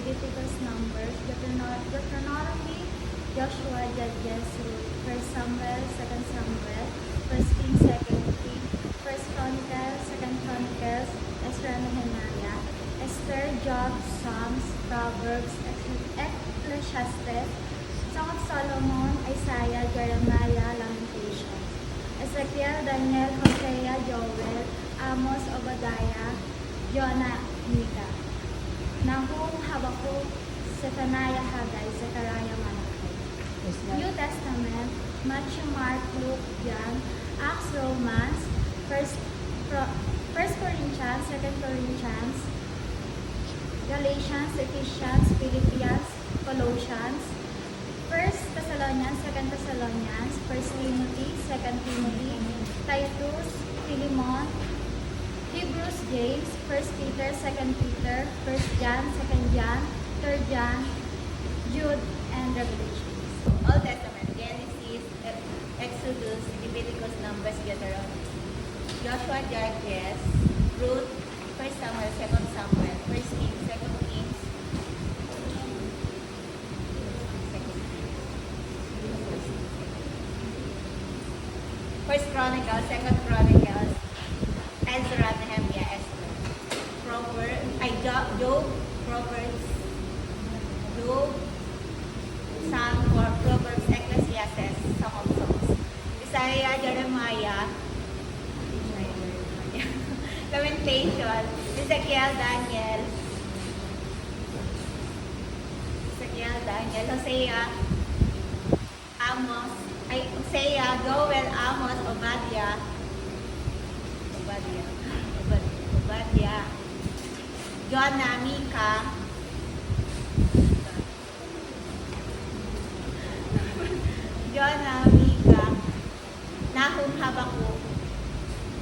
Leviticus, Numbers, Deuteronomy, Joshua, Judges, Ruth, 1 Samuel, 2 Samuel, 1 Kings, 2 Kings, 1 Chronicles, 2 Chronicles, Ezra, Nehemiah, Esther, Job, Psalms, Proverbs, Ecclesiastes, Song of Solomon, Isaiah, Jeremiah, Lamentations, Ezekiel, Daniel, Hosea, Joel, Amos, Obadiah, Jonah, Micah, Nahum, Habakkuk, Zephaniah, Haggai, Zechariah, Malachi. New Testament, Matthew, Mark, Luke, John, Acts, Romans, First Corinthians, 2 Corinthians, Galatians, Ephesians, Philippians, Colossians, 1 Thessalonians, 2 Thessalonians, 1 Timothy, 2 Timothy, Titus, Philemon, Hebrews, James, 1 Peter, 2 Peter, 1 John, 2 John, 3 John, Jude, and Revelation. Old Testament, Genesis, Exodus, Leviticus, Numbers, Deuteronomy, Joshua, Judges, Ruth, 1 Samuel, 2 Samuel, 1 Kings, 2 Kings, First Chronicles, 2 Chronicles, Ezra, Nehemiah, Esther, Job, Proverbs, Job, Psalm, Proverbs, Ecclesiastes, Song of Songs, Isaiah, Jeremiah, Lamentations, Ezekiel, Daniel, Hosea, Hosea, Joel, Amos, Obadiah, Jonah, Micah, Nahum, Habakkuk,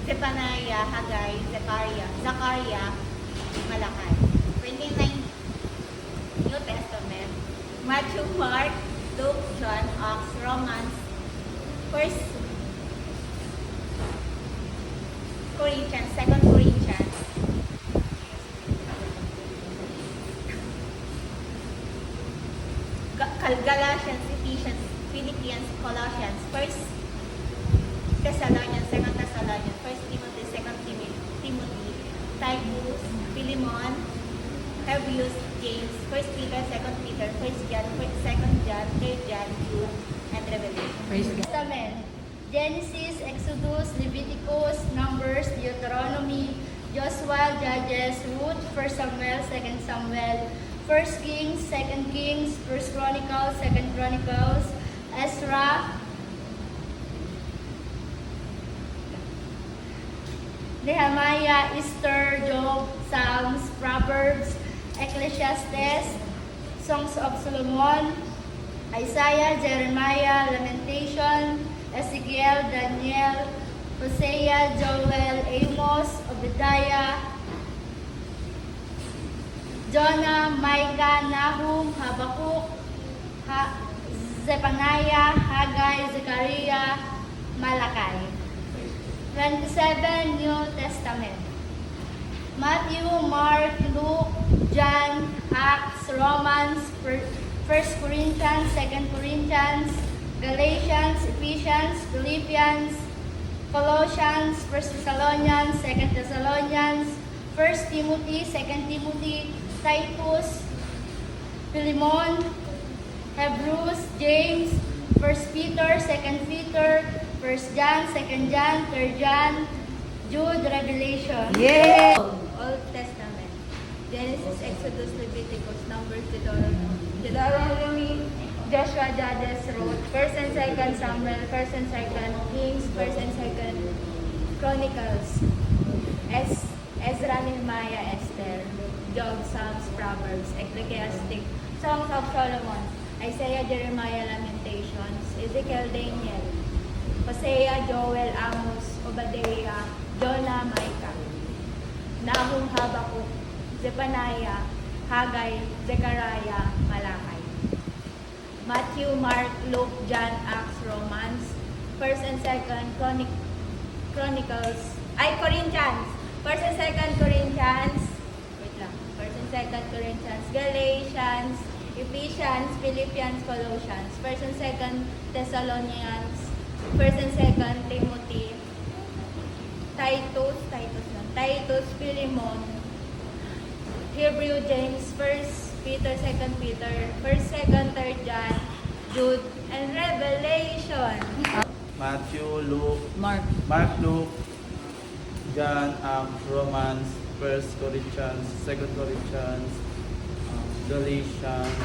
Zephaniah, Haggai, Zechariah, Malachi. 29 New Testament, Matthew, Mark, Luke, John, Acts, Romans, 1 Corinthians, 2 Corinthians, Galatians, Ephesians, Philippians, Colossians, 1 Thessalonians, 2 Thessalonians, 1 Timothy, 2 Timothy, Titus, Philemon, Hebrews, James, 1 Peter, 2 Peter, 1 John, 2 John, 3 John, Jude, and Revelation. Testament, Genesis, Exodus, Leviticus, Numbers, Deuteronomy, Joshua, Judges, Ruth, 1 Samuel, 2 Samuel, 1 Kings, 2 Kings, 1 Chronicles, 2 Chronicles, Ezra, Nehemiah, Esther, Job, Psalms, Proverbs, Ecclesiastes, Songs of Solomon, Isaiah, Jeremiah, Lamentation, Ezekiel, Daniel, Hosea, Joel, Amos, Obadiah, Jonah, Micah, Nahum, Habakkuk, Zephaniah, Haggai, Zechariah, Malachi. 27 New Testament, Matthew, Mark, Luke, John, Acts, Romans, 1 Corinthians, 2 Corinthians, Galatians, Ephesians, Philippians, Colossians, 1 Thessalonians, 2 Thessalonians, 1 Timothy, 2 Timothy, Titus, Philemon, Hebrews, James, 1 Peter, 2 Peter, 1 John, 2 John, 3 John, Jude, Revelation. Yeah! Old Testament, Genesis, Exodus, Leviticus, Numbers, Deuteronomy, Joshua, Judges, Ruth, 1 and 2 Samuel, 1 and 2 Kings, 1 and 2 Chronicles, Ezra, Nehemiah, Esther, Job, Psalms, Proverbs, Ecclesiastes, Songs of Solomon, Isaiah, Jeremiah, Lamentations, Ezekiel, Daniel, Hosea, Joel, Amos, Obadiah, Jonah, Micah, Nahum, Habakkuk, Zephaniah, Haggai, Zechariah, Malachi. Matthew, Mark, Luke, John, Acts, Romans, 1 and 2 Chronicles, Corinthians, 1 and 2 Corinthians, 1 and 2 Corinthians, Galatians, Galatians, Ephesians, Philippians, Colossians, 1st and 2nd Thessalonians, 1st and 2nd Timothy, Titus, Philemon, Hebrew, James, 1st Peter, 2nd Peter, 1st, 2nd, 3rd John, Jude, and Revelation. Matthew, Luke, Mark. Luke, John, Acts, Romans, 1 Corinthians, 2 Corinthians, Galatians,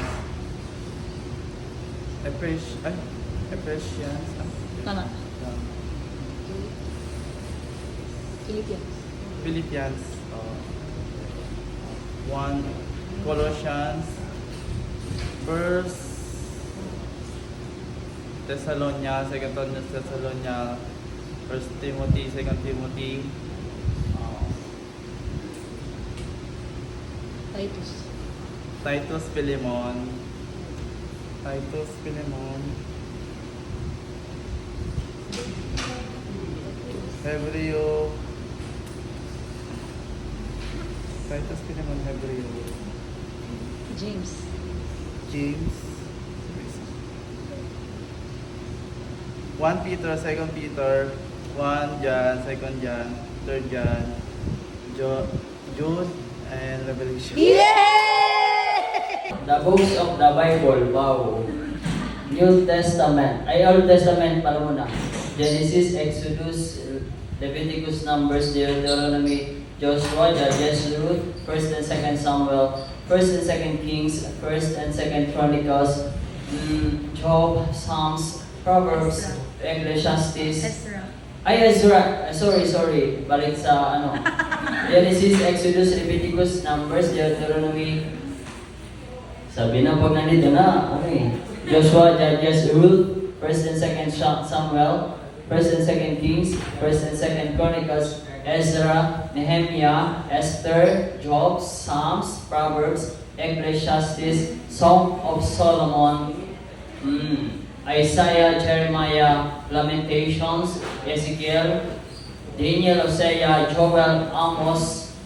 Ephesians, Tama. Philippians. Philippians, 1 Colossians, 1 Thessalonians, 2 Thessalonians, 1 Timothy, 2 Timothy, Titus. Philemon, Hebreo, James. James, 1 Peter, 2 Peter, 1 John, 2 John, 3 John, Jude, and Revelation. The books of the Bible, wow. New Testament, Old Testament pala muna. Genesis, Exodus, Leviticus, Numbers, Deuteronomy, Joshua, Judges, Ruth, 1st and 2nd Samuel, 1st and 2nd Kings, 1st and 2nd Chronicles, Job, Psalms, Proverbs, Ecclesiastes, Ezra. Sorry. Balik sa Genesis, Exodus, Leviticus, Numbers, Deuteronomy. Sabi na pag nandito na, Joshua, Judges, Ruth, 1st and 2nd Samuel, 1st and 2nd Kings, 1st and 2nd Chronicles, Ezra, Nehemiah, Esther, Job, Psalms, Proverbs, Ecclesiastes, Song of Solomon, Isaiah, Jeremiah, Lamentations, Ezekiel, Daniel, Hosea, Joel, Amos,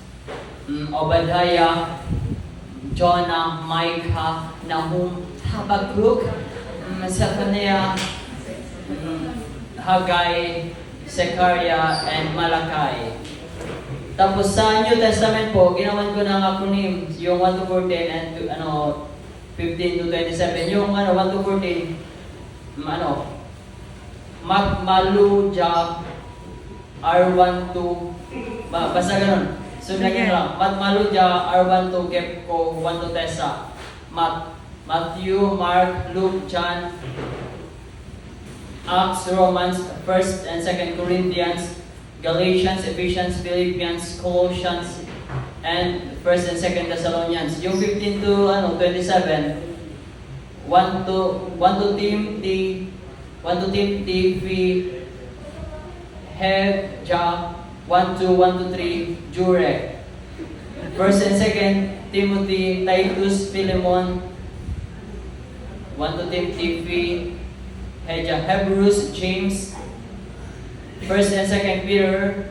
Obadiah, Jonah, Micah, Nahum, Habakkuk, Zephaniah, Haggai, Zechariah, and Malachi. Tapos sa New Testament po, ginawan ko ng acronym, yung 1 to 14 and 15 to 27. Yung 1 to 14, Matmaluja, R1 to, basta ganun. So, naging lang, Matmaluja, R1 to Kepko, 1 to Tessa, Matthew, Mark, Luke, John, Acts, Romans, 1st and 2nd Corinthians, Galatians, Ephesians, Philippians, Colossians, and 1st and 2nd Thessalonians. Yung 15 to 27, 1 to Timothy, Hebja, 1 to 3, Jurek. 1st and 2nd Timothy, Titus, Philemon, 1 to Timothy, Hebrews, James, 1st and 2nd Peter,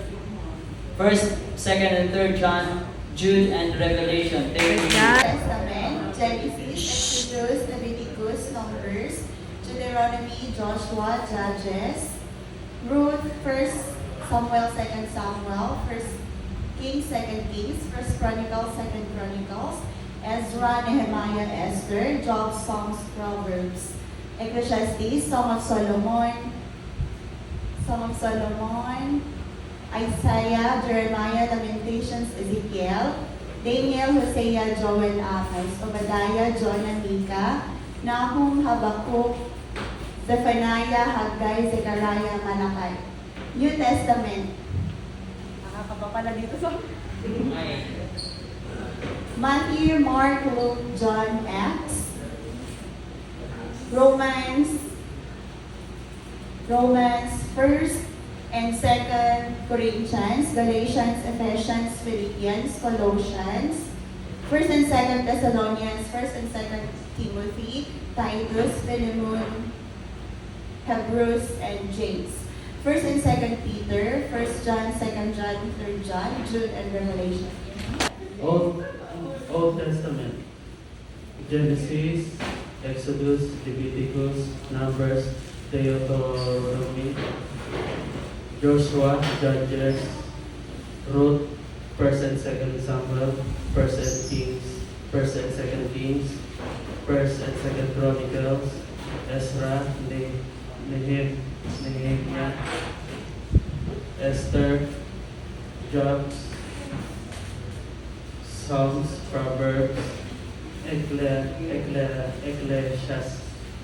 1st, 2nd and 3rd John, Jude, and Revelation. Thank you. Testament, Genesis, Exodus, Leviticus, Numbers, Deuteronomy, Joshua, Judges, Ruth, 1 Samuel, 2 Samuel, 1 Kings, 2 Kings, 1 Chronicles, 2 Chronicles, Ezra, Nehemiah, Esther, Job, Psalms, Proverbs, Ecclesiastes, Song of Solomon, Isaiah, Jeremiah, Lamentations, Ezekiel, Daniel, Hosea, Joel, Amos, Obadiah, Jonah, Micah, Nahum, Habakkuk, Zephaniah, Haggai, Zechariah, Malachi. New Testament. Nakakaba pala dito sa Matthew, Mark, Luke, John, Acts, Romans, 1st and 2nd Corinthians, Galatians, Ephesians, Philippians, Colossians, 1st and 2nd Thessalonians, 1st and 2nd Timothy, Titus, Philemon, Hebrews, and James. 1st and 2nd Peter, 1st John, 2nd John, 3rd John, Jude, and Revelation. Old Testament, Genesis, Exodus, Leviticus, Numbers, Deuteronomy, Joshua, Judges, Ruth, 1st and 2nd Samuel, 1st and Kings, 1st and 2nd Kings, 1st and 2nd Chronicles, Ezra, Nehemiah, Esther, Job, Psalms, Proverbs,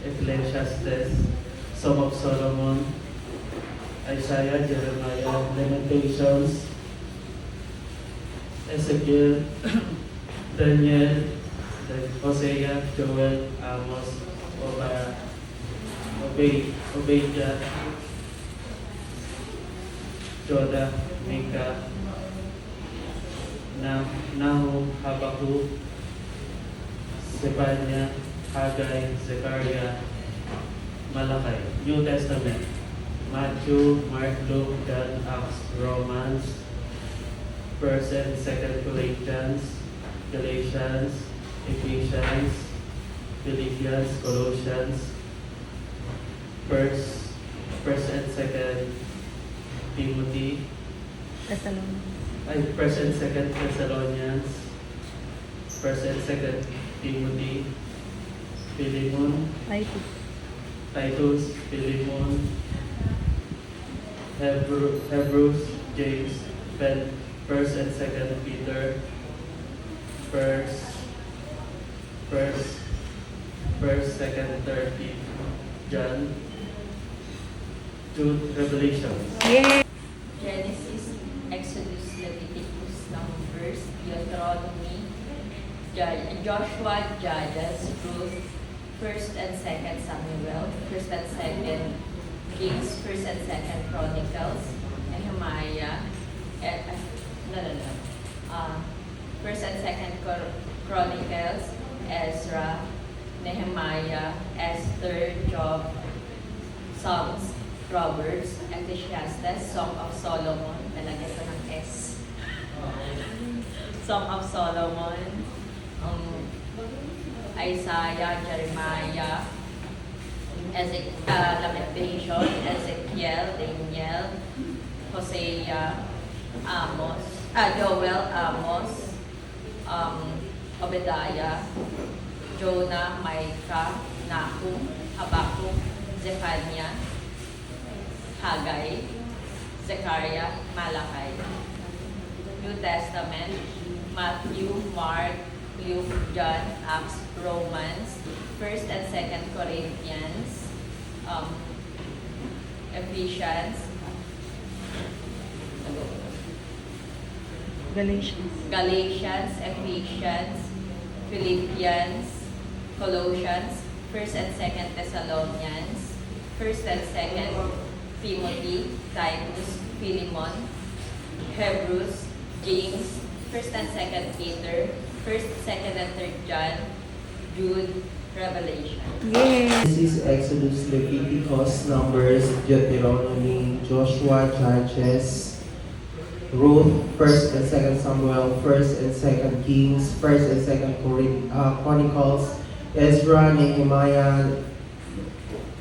Ecclesiastes, Song of Solomon, Isaiah, Jeremiah, Lamentations, Ezekiel, Daniel, Hosea, Joel, Amos, Obadiah, Jodah, Micah, Nahum, Habakkuk, Zephaniah, Haggai, Zechariah, Malachi. New Testament: Matthew, Mark, Luke, John, Acts, Romans, 1st and 2nd Corinthians, Galatians, Ephesians, Philippians, Colossians, 1st and 2nd Timothy, Thessalonians. 1st and 2nd Thessalonians, 1st and 2nd Timothy, Philemon, Titus, Philemon, Hebrews, James, 1st and 2nd Peter, 1st, 2nd, 3rd John, Jude, Revelation. Genesis, Exodus, Leviticus, Numbers, Deuteronomy, Joshua, Judges, Ruth, 1st and 2nd Samuel, 1st and 2nd Kings, 1st and 2nd Chronicles, Nehemiah, 1st and 2nd Chronicles, Ezra, Nehemiah, Esther, Job, Psalms, Proverbs, Ecclesiastes, Song of Solomon, nalagay ko ng S. Song of Solomon, Isaiah, Jeremiah, Lamentation, Ezekiel, Daniel, Hosea, Joel, Amos, Obadiah, Jonah, Micah, Nahum, Habakkuk, Zephaniah, Haggai, Zechariah, Malachi. New Testament: Matthew, Mark, Luke, John, Acts, Romans, 1st and 2nd Corinthians, Ephesians, Galatians, Ephesians, Philippians, Colossians, 1st and 2nd Thessalonians, 1st and 2nd Timothy, Titus, Philemon, Hebrews, James, 1st and 2nd Peter, 1st, 2nd and 3rd John, Jude, Revelation. Genesis, Exodus, Leviticus, Numbers, Deuteronomy, Joshua, Judges, Ruth, 1st and 2nd Samuel, 1st and 2nd Kings, 1st and 2nd Chronicles, Ezra, Nehemiah,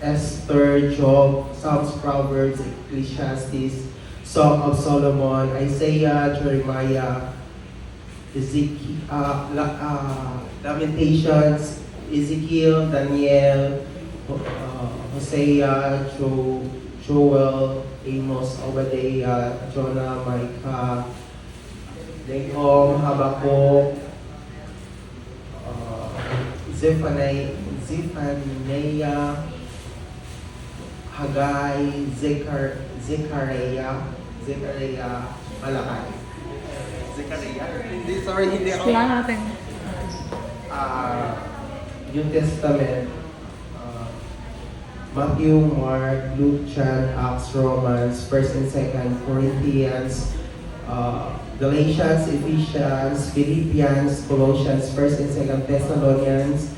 Esther, Job, Psalms, Proverbs, Ecclesiastes, Song of Solomon, Isaiah, Jeremiah, Lamentations, Ezekiel, Daniel, Hosea, Joel, Amos, Obadiah, Jonah, Micah, Nahum, Habakkuk, Zephaniah, Haggai, Zechariah, Malachi. Hindi ako. New Testament: Matthew, Mark, Luke, John, Acts, Romans, 1st and 2nd Corinthians, Galatians, Ephesians, Philippians, Colossians, 1st and 2nd Thessalonians,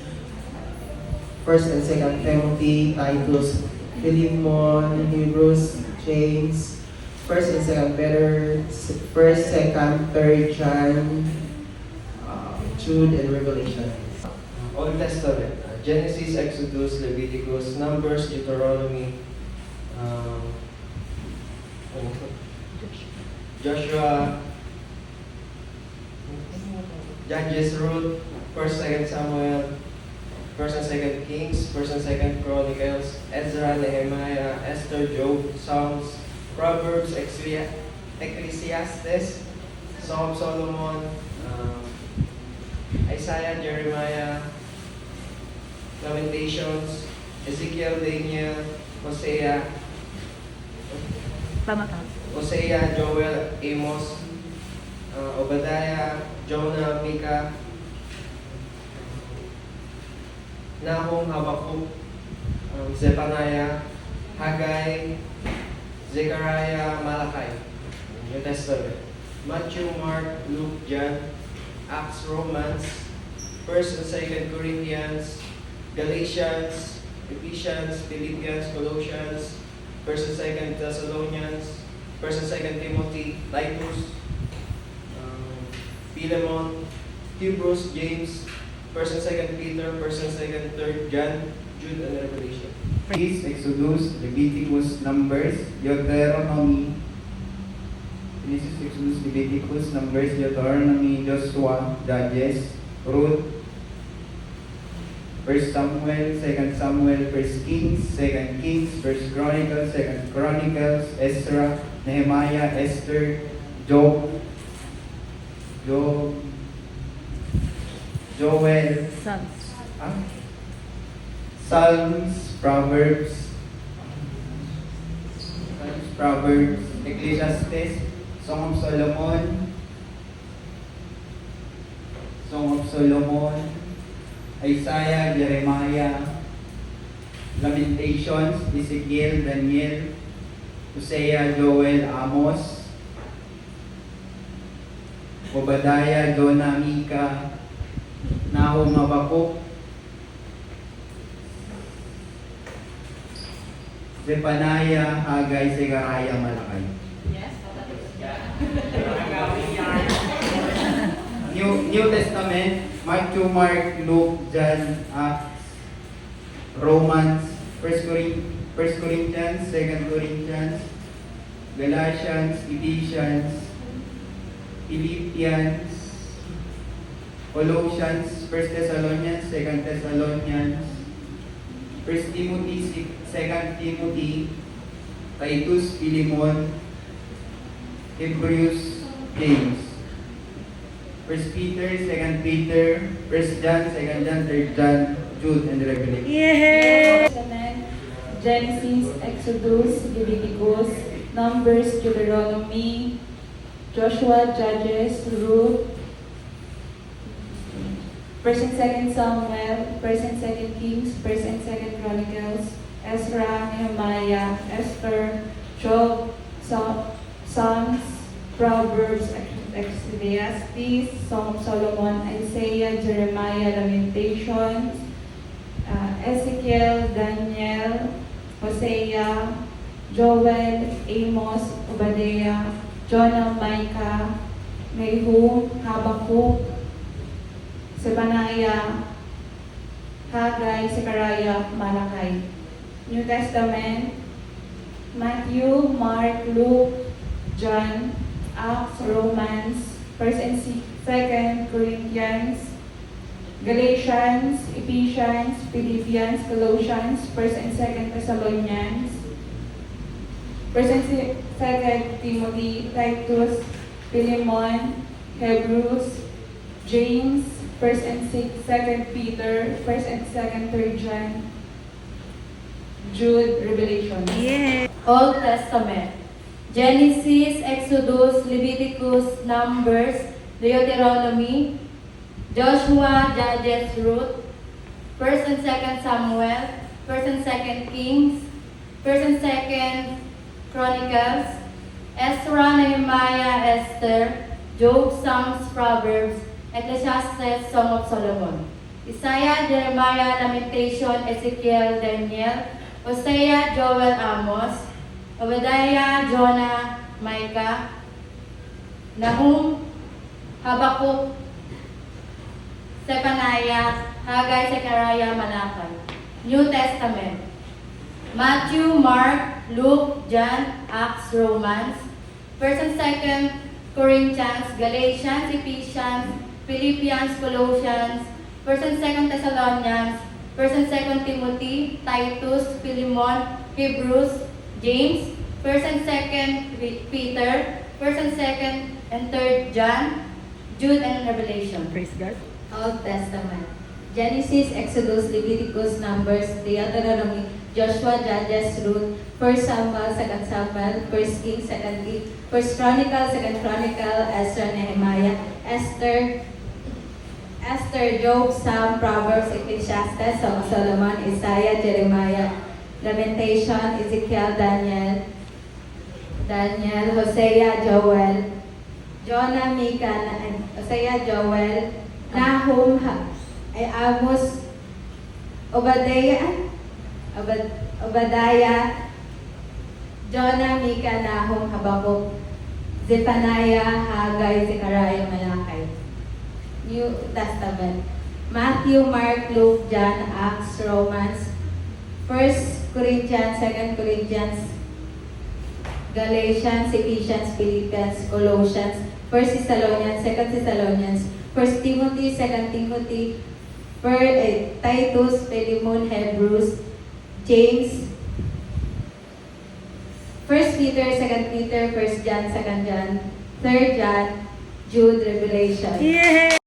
1st and 2nd Timothy, Titus, Philemon, Hebrews, James, 1st and 2nd Peter, 1st, 2nd, 3rd John, Jude, and Revelation. Old Testament. Genesis, Exodus, Leviticus, Numbers, Deuteronomy, Joshua, Judges, Ruth, 1st, 2nd Samuel, 1st and 2nd Kings, 1st and 2nd Chronicles, Ezra, Nehemiah, Esther, Job, Psalms, Proverbs, Ecclesiastes, Song of Solomon, Isaiah, Jeremiah, Lamentations, Ezekiel, Daniel, Hosea, Hosea, Joel, Amos, Obadiah, Jonah, Micah, Nahum, Habakkuk, Zephaniah, Haggai, Zechariah, Malachi. New Testament. Matthew, Mark, Luke, John, Acts, Romans, 1st and 2nd Corinthians, Galatians, Ephesians, Philippians, Colossians, 1st and 2nd Thessalonians, 1st and 2nd Timothy, Titus, Philemon, Hebrews, James, 1st and 2nd Peter, 1st and 2nd, 3rd John, Jude, and Revelation. Genesis, Exodus, Leviticus, Numbers, Deuteronomy, Genesis, Exodus, Leviticus, Numbers, Deuteronomy, Joshua, Judges, Ruth, 1 Samuel, 2 Samuel, 1 Kings, 2 Kings, 1 Chronicles, 2 Chronicles, Ezra, Nehemiah, Esther, Joel, Psalms, Proverbs, Ecclesiastes, Song of Solomon, Isaiah, Jeremiah, Lamentations, Ezekiel, Daniel, Hosea, Joel, Amos, Obadiah, Jonah, Micah, Nahum, Habakkuk, Zephaniah, Haggai, Zechariah, Malachi. New Testament, Matthew, Mark, Luke, John, Acts, Romans, 1 Corinthians, 2 Corinthians, Galatians, Ephesians, Philippians, Colossians, 1 Thessalonians, 2 Thessalonians, 1 Timothy, 2 Timothy, Titus, Philemon, Hebrews, James, 1 Peter, 2 Peter, 1 John, 2 John, 3 John, Jude, and Revelation. Testament, Genesis, Exodus, Leviticus, Numbers, Deuteronomy, Joshua, Judges, Ruth, 1st and 2nd Samuel, 1st and 2nd Kings, 1st and 2nd Chronicles, Ezra, Nehemiah, Esther, Job, Psalms, Proverbs, Ecclesiastes, Song of Solomon, Isaiah, Jeremiah, Lamentations, Ezekiel, Daniel, Hosea, Joel, Amos, Obadiah, Jonah, Micah, Nahum, Habakkuk, Zephaniah, Haggai, Zechariah, Malachi. New Testament, Matthew, Mark, Luke, John, Acts, Romans, 1st and 2nd Corinthians, Galatians, Ephesians, Philippians, Colossians, 1st and 2nd Thessalonians, 1st and 2nd Timothy, Titus, Philemon, Hebrews, James, 1st and 2nd Peter, 1st and 2nd, 3rd John, Jude, Revelation. Old Testament, Genesis, Exodus, Leviticus, Numbers, Deuteronomy, Joshua, Judges, Ruth, 1st and 2nd Samuel, 1st and 2nd Kings, 1st and 2nd Chronicles, Ezra, Nehemiah, Esther, Job, Psalms, Proverbs, Ecclesiastes, Song of Solomon, Isaiah, Jeremiah, Lamentation, Ezekiel, Daniel, Hosea, Joel, Amos, Obadiah, Jonah, Micah, Nahum, Habakkuk, Zephaniah, Haggai, Zechariah, Malakay. New Testament. Matthew, Mark, Luke, John, Acts, Romans. 1st and 2nd Corinthians, Galatians, Ephesians, Philippians, Colossians. 1st and 2nd Thessalonians, 1st and 2nd Timothy, Titus, Philemon, Hebrews, James, 1st and 2nd Peter, 1st and 2nd and 3rd John, Jude, and Revelation. Praise God. Old Testament. Genesis, Exodus, Leviticus, Numbers, Deuteronomy, Joshua, Judges, Ruth, 1 Samuel, 2 Samuel, 1 Kings, 2 Kings, 1 Chronicle, 2 Chronicle, Ezra, Nehemiah, Esther, Job, Psalm, Proverbs, Ecclesiastes, Song of Solomon, Isaiah, Jeremiah, Lamentation, Ezekiel, Daniel, Hosea, Joel, Jonah, Micah, Hosea, Joel, Nahum, Amos, Obadiah, Jonah, Micah, Nahum, Habakkuk, Zephaniah, Haggai, Zechariah, Malakay. New Testament. Matthew, Mark, Luke, John, Acts, Romans, 1 Corinthians, 2 Corinthians, Galatians, Ephesians, Philippians, Colossians, 1 Thessalonians, 2 Thessalonians, 1 Timothy, 2 Timothy, Titus, Philemon, Hebrews, James, 1 Peter, 2 Peter, 1 John, 2 John, 3 John, Jude, Revelation. Yay!